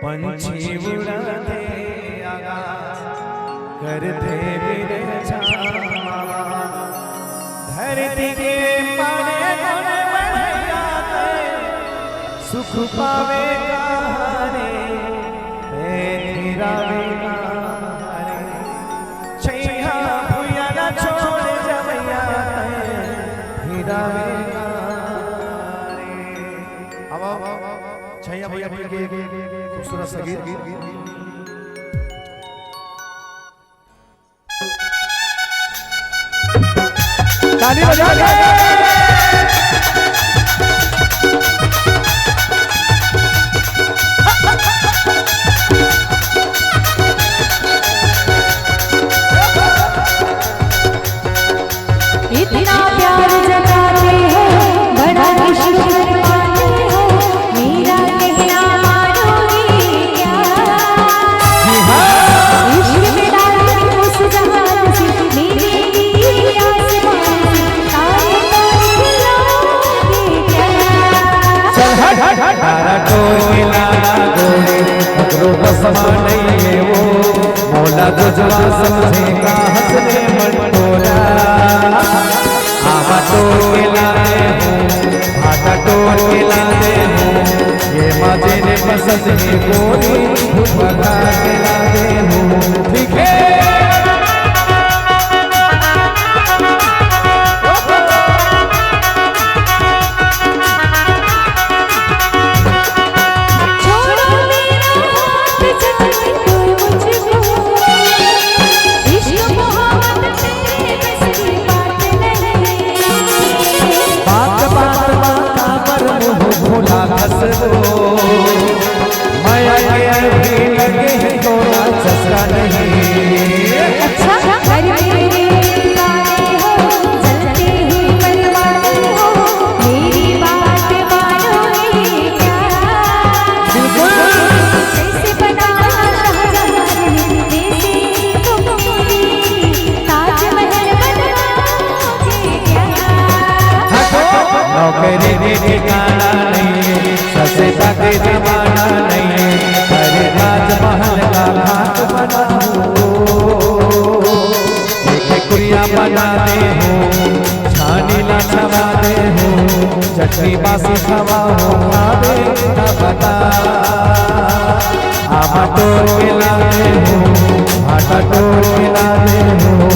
पंछी उड़ाते आगाज करते मेरे छावा धरती के पाने गुण बढ़ाते सुख पावे गारे तेरा रे छैया भुया ना छोड़ जवैया तेरा छैया भैया के खूबसूरत सा गीत ताली बजा के इतना प्यार जताते हो बड़ा इश्क करवाते हो मेरा कहना मानोगे क्या इश्क में डाले उस जहान से मेरे लिए आसमान से तारे खिलाओगे क्या चल हट हट हट तारा कोई लाला गोरे पकड़ो बसमा नहीं है वो मौला गुजरा समझेगा हंसने मंडोरा आवा तोड़ के लाए हूँ भाटा तोड़ के लाए हूँ ये माजे ने पसंद है गोरी भगा के लाए हूँ ठीक है नौकरी ठिकाना नहीं ससे तक जमाना नहीं अरे राजमहल का घाट बनाऊं एक कुरिया बना दे हूँ छानी ला छवा दे हूँ चटनी बासी खवा हूँ खावे न बता आमा तोड़ के ला दे हूँ आटा तोड़ के ला दे हूँ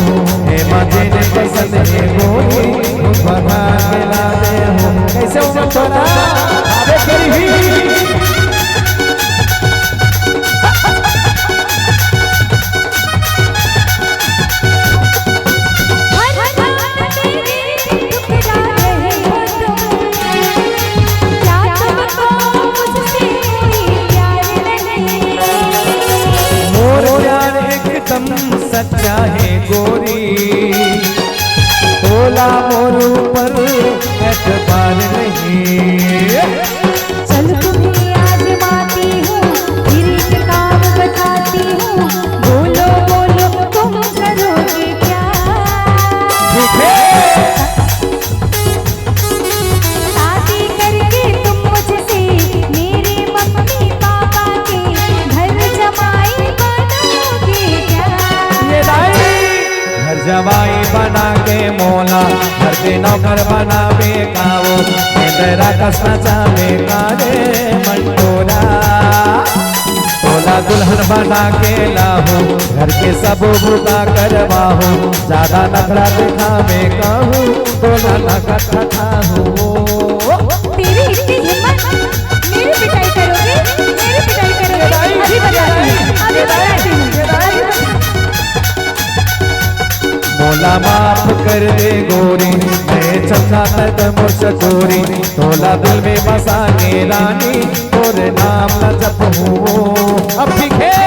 हे मजे ने पसंद है गोरी बना के ला दे हूँ कैसे हो छोटा आवे करी ही सच्चा है गोरी तोला मोरू पर एतबार नहीं चल तुम्हें आजमाती हूँ फिर एक काम बताती हूँ बोलो बोलो तुम करोगे क्या शादी करके तुम मुझसे मेरे मम्मी पापा के घर जमाई बनोगे क्या घर जवाई बना के मोला घर के नौकर बनावे कावो तेरा कसना चावे कारे मंटोरा तोला दुल्हन बना के लाहो घर के सब बुता करवाहो ज्यादा नखरा दिखावे कहूँ तोला नखरा खाहूँ तेरी इतनी हिम्मत मेरी पिटाई करोगे अभी बताती हूँ मोला माफ कर दे गोरी मैं चंदा तक मुझकोरी तोला दिल में बसा के रानी और नाम न जपूं अब ठीक है